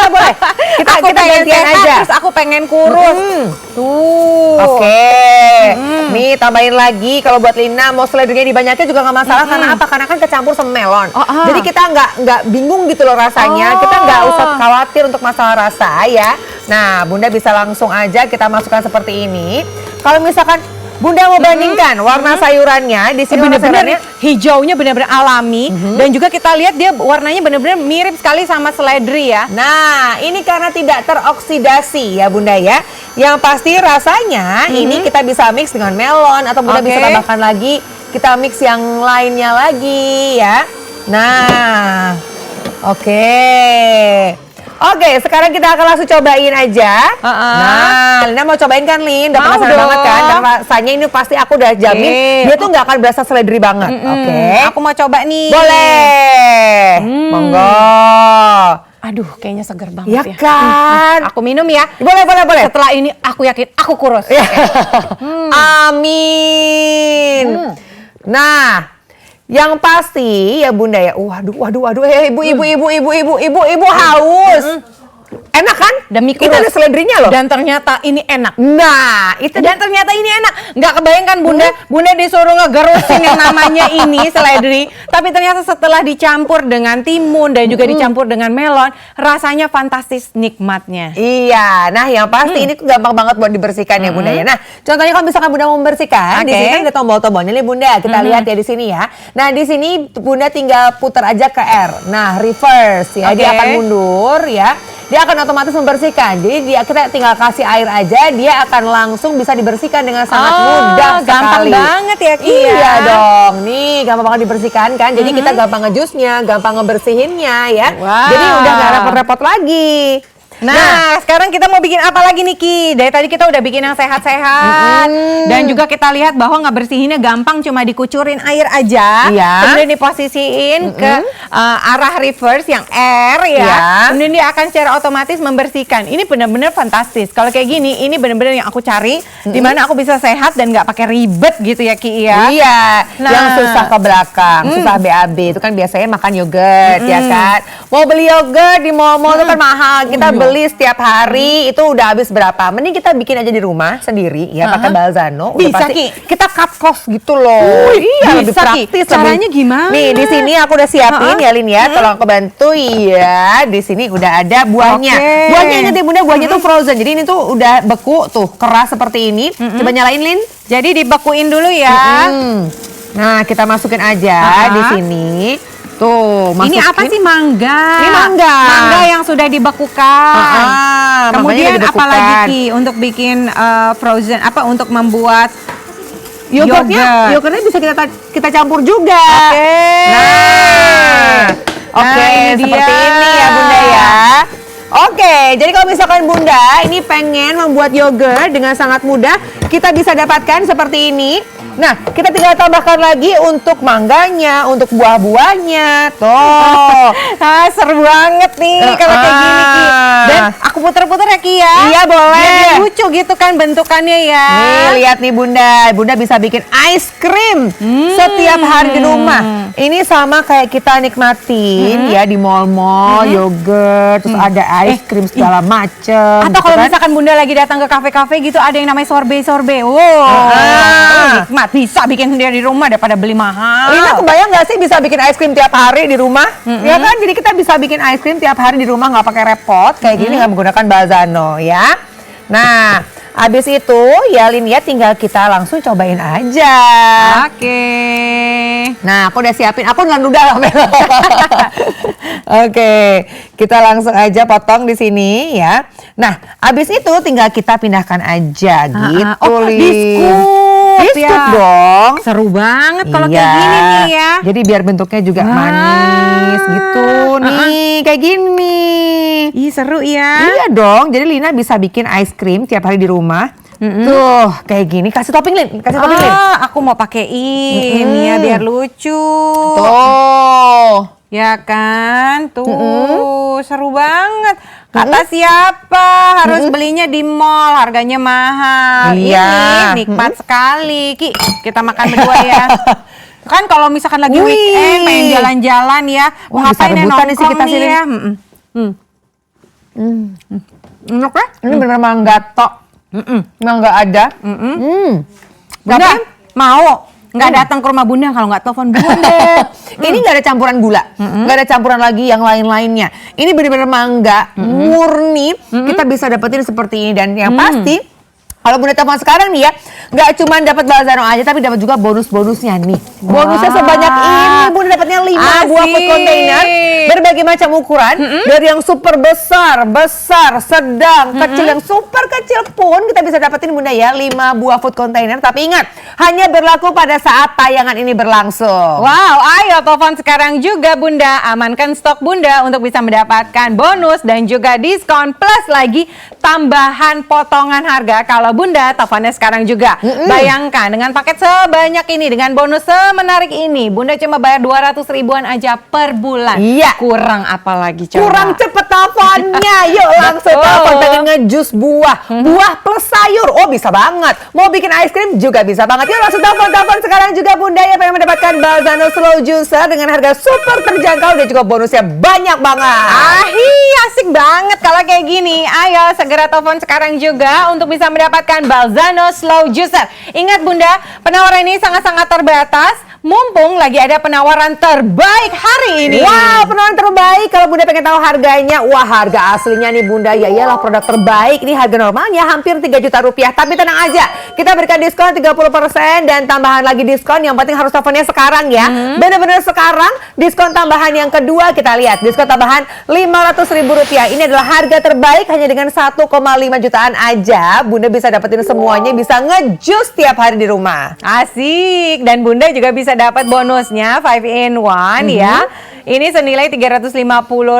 boleh. Kita pengen gantian sehat, aja. terus aku pengen kurus. Tuh. Oke. Nih tambahin lagi kalau buat Lina mau seledrinya dibanyakin juga nggak masalah karena apa? Karena kan kecampur sama melon. Jadi kita nggak bingung gitu loh rasanya. Kita nggak usah khawatir untuk masalah rasa ya. Nah, Bunda bisa langsung aja kita masukkan seperti ini. Kalau misalkan Bunda mau bandingkan warna sayurannya di sini Bener-bener hijaunya bener-bener alami dan juga kita lihat dia warnanya bener-bener mirip sekali sama seledri ya. Nah, ini karena tidak teroksidasi ya Bunda ya. Yang pasti rasanya ini kita bisa mix dengan melon atau Bunda bisa tambahkan lagi, kita mix yang lainnya lagi ya. Nah, oke. Oke, sekarang kita akan langsung cobain aja. Nah, Lina mau cobain kan, Lin? Udah Mau penasaran dong. banget kan? Dan rasanya ini pasti aku udah jamin dia tuh nggak akan berasa seledri banget. Oke. Aku mau coba nih. Boleh. Monggo. Aduh, kayaknya segar banget Ya ya. kan? Aku minum ya. Boleh. Setelah ini aku yakin aku kurus. Amin. Nah, yang pasti ya Bunda ya. Waduh. Ibu haus. Enak kan? Demi Itu kurus. ada seledrinya loh. Dan ternyata ini enak. Nah, itu Dan ternyata ini enak. Nggak kebayangkan Bunda, Bunda disuruh ngegerusin yang namanya ini seledri. Tapi ternyata setelah dicampur dengan timun dan juga dicampur dengan melon, rasanya fantastis nikmatnya. Iya, nah yang pasti ini tuh gampang banget buat dibersihkan ya Bunda ya. Nah, contohnya kalau misalkan Bunda mau membersihkan, di Oke. sini kan ada tombol-tombolnya nih Bunda. Kita lihat ya di sini ya. Nah, di sini Bunda tinggal putar aja ke R. Nah, reverse ya, dia Oke. akan mundur ya. Dia akan otomatis membersihkan. Jadi kita tinggal kasih air aja, dia akan langsung bisa dibersihkan dengan sangat mudah gampang sekali. banget ya, Ki, ya. Iya dong. Nih, gampang banget dibersihkan kan. Jadi kita gampang ngejusnya, gampang ngebersihinnya ya. Wow. Jadi udah nggak repot-repot lagi. Nah, sekarang kita mau bikin apa lagi nih Ki? Dari tadi kita udah bikin yang sehat-sehat. Dan juga kita lihat bahwa ngebersihinnya gampang, cuma dikucurin air aja. Iya. Kemudian diposisiin ke arah reverse yang R ya. Iya. Kemudian dia akan secara otomatis membersihkan. Ini benar-benar fantastis. Kalau kayak gini, ini benar-benar yang aku cari. Dimana aku bisa sehat dan nggak pakai ribet gitu ya Ki ya. Iya, Nah. yang susah ke belakang, susah BAB itu kan biasanya makan yogurt ya kan. Mau beli yogurt di mall-mall itu kan mahal. Kita beli setiap hari itu udah habis berapa? Mending kita bikin aja di rumah sendiri ya pakai balzano. Udah Bisa, pasti Ki. kita cut cost gitu loh. Iya, lebih bisa, Ki. praktis. Caranya lebih- gimana? Nih di sini aku udah siapin ya Lin ya. Tolong aku bantu ya. Di sini udah ada buahnya. Oke. Buahnya ingat ya Bunda, buahnya tuh frozen. Jadi ini tuh udah beku tuh, keras seperti ini. Coba nyalain Lin. Jadi dibekuin dulu ya. Nah, kita masukin aja di sini. Tuh, masukin. Ini apa sih mangga? Ini mangga. Mangga yang sudah dibekukan. mangganya Kemudian udah apa lagi dibekukan. Ki untuk bikin frozen apa untuk membuat Yogurtnya bisa kita campur juga. Oke. Nah, oke, Nah, ini seperti dia. ini ya Bunda ya. Oke, jadi kalau misalkan Bunda ini pengen membuat yogurt dengan sangat mudah, kita bisa dapatkan seperti ini. Nah, kita tinggal tambahkan lagi untuk mangganya, untuk buah-buahnya. Tuh. Seru banget nih kalau kayak gini Ki. Dan aku puter-puter ya Ki ya. Iya, boleh. Biar lucu gitu kan bentukannya ya. Nih, lihat nih Bunda. Bunda bisa bikin ice cream setiap hari di rumah. Ini sama kayak kita nikmatin ya di mall-mall, yogurt, terus ada ice cream segala macem. Atau gitu kalau kan. misalkan Bunda lagi datang ke kafe-kafe gitu ada yang namanya sorbet. Wow. Nikmat. Bisa bikin sendiri di rumah daripada beli mahal. Lina kebayang nggak sih bisa bikin ice cream tiap hari di rumah? Ya kan, jadi kita bisa bikin ice cream tiap hari di rumah nggak pakai repot kayak gini, nggak menggunakan balzano ya. Nah, abis itu ya Lin ya tinggal kita langsung cobain aja. Oke. Nah, aku udah siapin. Aku udah Melo. Oke, kita langsung aja potong di sini ya. Nah, abis itu tinggal kita pindahkan aja gitu, Oh, Lin. di-scoop Di-scoop ya. dong. Seru banget kalau Iya. kayak gini nih ya. Jadi biar bentuknya juga Wah. manis gitu nih, kayak gini. Ih, seru ya. Iya dong. Jadi Lina bisa bikin ice cream tiap hari di rumah. Tuh, kayak gini. Kasih topping Lin, kasih topping Lin. Aku mau pakein ya biar lucu. Tuh. Ya kan? Tuh, seru banget. Kata siapa? Harus belinya di mall, harganya mahal. Iya. Ini nikmat sekali. Ki, kita makan berdua ya. Kan kalau misalkan lagi Wih. weekend pengen jalan-jalan ya, mau Wah, bisa ngapain ya rebutan nih sih nongkrong kita nih sini. ya. Enak ya? Ini bener mangga tok. Mangga ada. Bunda, Tapi mau nggak datang ke rumah Bunda kalau nggak telepon Bunda. ini nggak ada campuran gula, nggak ada campuran lagi yang lain-lainnya. Ini bener-bener mangga murni. Kita bisa dapetin seperti ini dan yang pasti kalau Bunda telepon sekarang nih ya, nggak cuma dapat balzano aja tapi dapat juga bonus-bonusnya nih. Bonusnya sebanyak ini, Bunda dapatnya 5 buah food container berbagai macam ukuran, dari yang super besar, sedang, kecil, yang super kecil pun kita bisa dapetin Bunda ya, 5 buah food container. Tapi ingat, hanya berlaku pada saat tayangan ini berlangsung. Wow, ayo telepon sekarang juga Bunda, amankan stok Bunda untuk bisa mendapatkan bonus dan juga diskon plus lagi tambahan potongan harga kalau Bunda teleponnya sekarang juga. Bayangkan dengan paket sebanyak ini, dengan bonus semenarik ini, Bunda cuma bayar 200 ribuan aja per bulan. Iya. Kurang apa lagi coba? Kurang cepet teleponnya. Yuk langsung telepon, pengen ngejus buah, buah plus sayur. Oh bisa banget. Mau bikin es krim juga bisa banget. Yuk langsung telepon sekarang juga Bunda ya, pengen mendapatkan Balzano Slow Juicer dengan harga super terjangkau dan juga bonusnya banyak banget. Asik banget kalau kayak gini. Ayo segera telepon sekarang juga untuk bisa mendapatkan Balzano Slow Juicer. Ingat Bunda, penawaran ini sangat-sangat terbatas. Mumpung lagi ada penawaran terbaik hari ini. Wow, penawaran terbaik. Kalau Bunda pengen tahu harganya, wah harga aslinya nih Bunda, ya iyalah produk terbaik. Ini harga normalnya hampir 3 juta rupiah. Tapi tenang aja, kita berikan diskon 30% dan tambahan lagi diskon. Yang penting harus teleponnya sekarang ya. Bener-bener sekarang. Diskon tambahan yang kedua, kita lihat diskon tambahan 500 ribu rupiah. Ini adalah harga terbaik, hanya dengan 1,5 jutaan aja Bunda bisa dapetin semuanya, bisa ngejus tiap hari di rumah. Asik. Dan Bunda juga bisa dapat bonusnya 5 in 1 ya. Ini senilai 350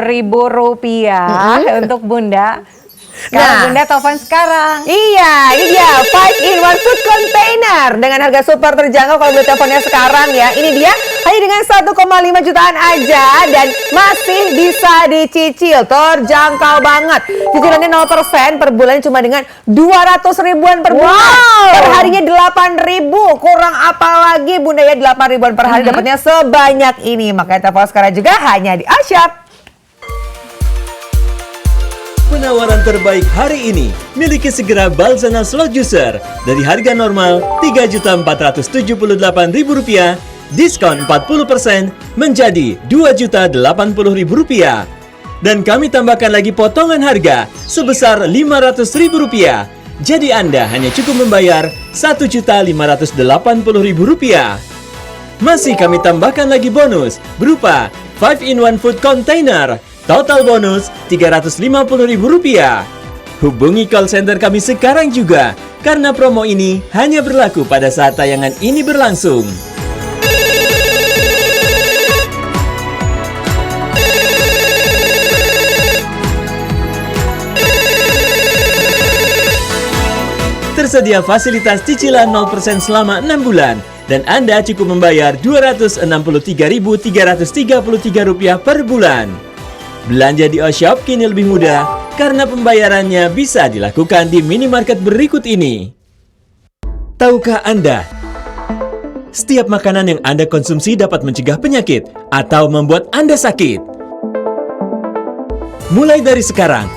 ribu rupiah untuk Bunda. Sekarang Bunda telepon sekarang. Iya, ini dia 5 in 1 food container dengan harga super terjangkau kalau Bunda teleponnya sekarang ya. Ini dia hanya dengan 1,5 jutaan aja dan masih bisa dicicil, terjangkau banget. Cicilannya 0% per bulan cuma dengan 200 ribuan per bulan. Per harinya 8 ribu, kurang apa lagi Bunda ya, 8 ribuan per hari dapatnya sebanyak ini. Makanya telepon sekarang juga hanya di Ashap. Penawaran terbaik hari ini, miliki segera Balzano Slow Juicer dari harga normal Rp3.478.000, diskon 40% menjadi Rp2.080.000. Dan kami tambahkan lagi potongan harga sebesar Rp500.000. Jadi Anda hanya cukup membayar Rp1.580.000. Masih kami tambahkan lagi bonus berupa 5 in 1 food container. Total bonus Rp350.000. Hubungi call center kami sekarang juga, karena promo ini hanya berlaku pada saat tayangan ini berlangsung. Tersedia fasilitas cicilan 0% selama 6 bulan. Dan Anda cukup membayar Rp263.333 per bulan. Belanja di Oshop kini lebih mudah karena pembayarannya bisa dilakukan di minimarket berikut ini. Tahukah Anda, setiap makanan yang Anda konsumsi dapat mencegah penyakit atau membuat Anda sakit. Mulai dari sekarang,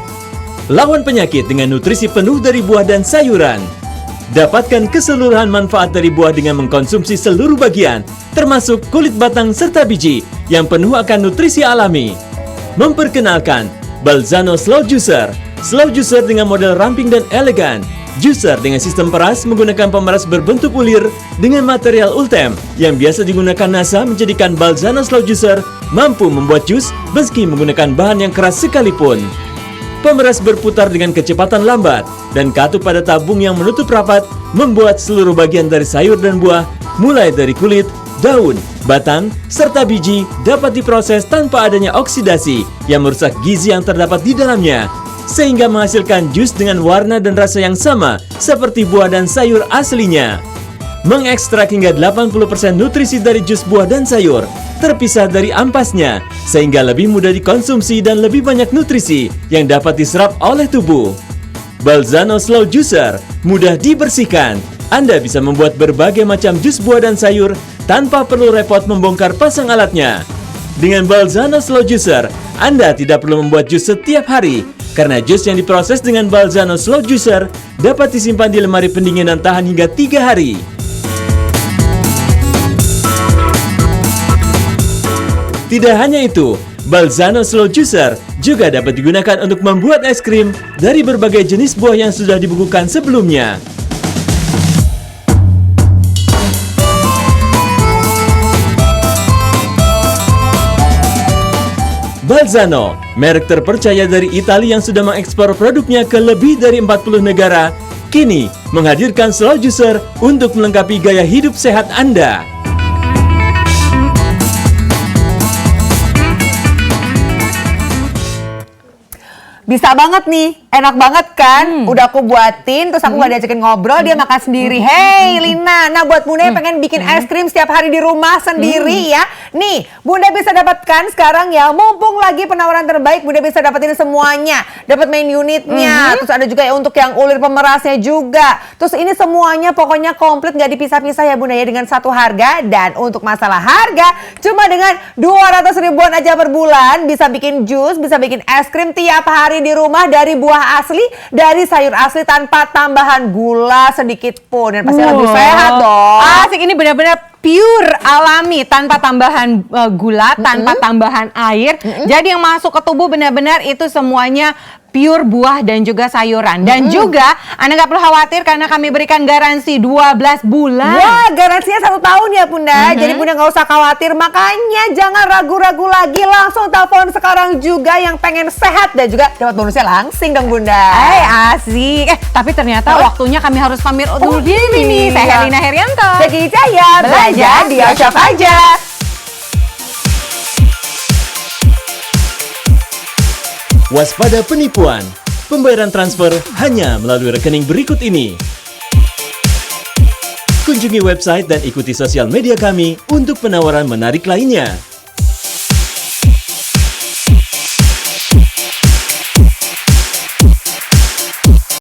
lawan penyakit dengan nutrisi penuh dari buah dan sayuran. Dapatkan keseluruhan manfaat dari buah dengan mengkonsumsi seluruh bagian, termasuk kulit batang serta biji yang penuh akan nutrisi alami. Memperkenalkan Balzano Slow Juicer. Slow Juicer dengan model ramping dan elegan. Juicer dengan sistem peras menggunakan pemeras berbentuk ulir dengan material Ultem yang biasa digunakan NASA, menjadikan Balzano Slow Juicer mampu membuat jus meski menggunakan bahan yang keras sekalipun. Pemeras berputar dengan kecepatan lambat dan katup pada tabung yang menutup rapat membuat seluruh bagian dari sayur dan buah, mulai dari kulit, daun, batang, serta biji dapat diproses tanpa adanya oksidasi yang merusak gizi yang terdapat di dalamnya, sehingga menghasilkan jus dengan warna dan rasa yang sama seperti buah dan sayur aslinya. Mengekstrak hingga 80% nutrisi dari jus buah dan sayur terpisah dari ampasnya, sehingga lebih mudah dikonsumsi dan lebih banyak nutrisi yang dapat diserap oleh tubuh. Balzano Slow Juicer mudah dibersihkan. Anda bisa membuat berbagai macam jus buah dan sayur tanpa perlu repot membongkar pasang alatnya. Dengan Balzano Slow Juicer, Anda tidak perlu membuat jus setiap hari, karena jus yang diproses dengan Balzano Slow Juicer dapat disimpan di lemari pendingin dan tahan hingga 3 hari. Tidak hanya itu, Balzano Slow Juicer juga dapat digunakan untuk membuat es krim dari berbagai jenis buah yang sudah dibukukan sebelumnya. Balzano, merek terpercaya dari Italia yang sudah mengekspor produknya ke lebih dari 40 negara, kini menghadirkan slow juicer untuk melengkapi gaya hidup sehat Anda. Bisa banget nih, enak banget kan? Udah aku buatin, terus aku gak diajakin ngobrol, dia makan sendiri. Hey Lina, nah buat Bunda yang pengen bikin es krim setiap hari di rumah sendiri ya. Nih, Bunda bisa dapatkan sekarang ya, mumpung lagi penawaran terbaik, Bunda bisa dapetin semuanya. Dapat main unitnya, terus ada juga ya untuk yang ulir pemerasnya juga. Terus ini semuanya pokoknya komplit, gak dipisah-pisah ya Bunda ya, dengan satu harga. Dan untuk masalah harga, cuma dengan 200 ribuan aja per bulan, bisa bikin jus, bisa bikin es krim tiap hari di rumah dari buah asli, dari sayur asli tanpa tambahan gula sedikit pun, dan pasti lebih sehat dong. Asik, ini benar-benar pure alami, tanpa tambahan gula, tanpa tambahan air. Jadi yang masuk ke tubuh benar-benar itu semuanya pure buah dan juga sayuran. Dan juga Anda nggak perlu khawatir karena kami berikan garansi 12 bulan. Wah, garansinya 1 tahun ya Bunda. Jadi Bunda nggak usah khawatir. Makanya jangan ragu-ragu lagi, langsung telepon sekarang juga yang pengen sehat dan juga dapat bonusnya langsing dong Bunda. Asik. Tapi ternyata waktunya kami harus pamit undur diri nih. Saya Helina Herianto. Jadi Jaya, belajar di Shop aja. Waspada penipuan. Pembayaran transfer hanya melalui rekening berikut ini. Kunjungi website dan ikuti sosial media kami untuk penawaran menarik lainnya.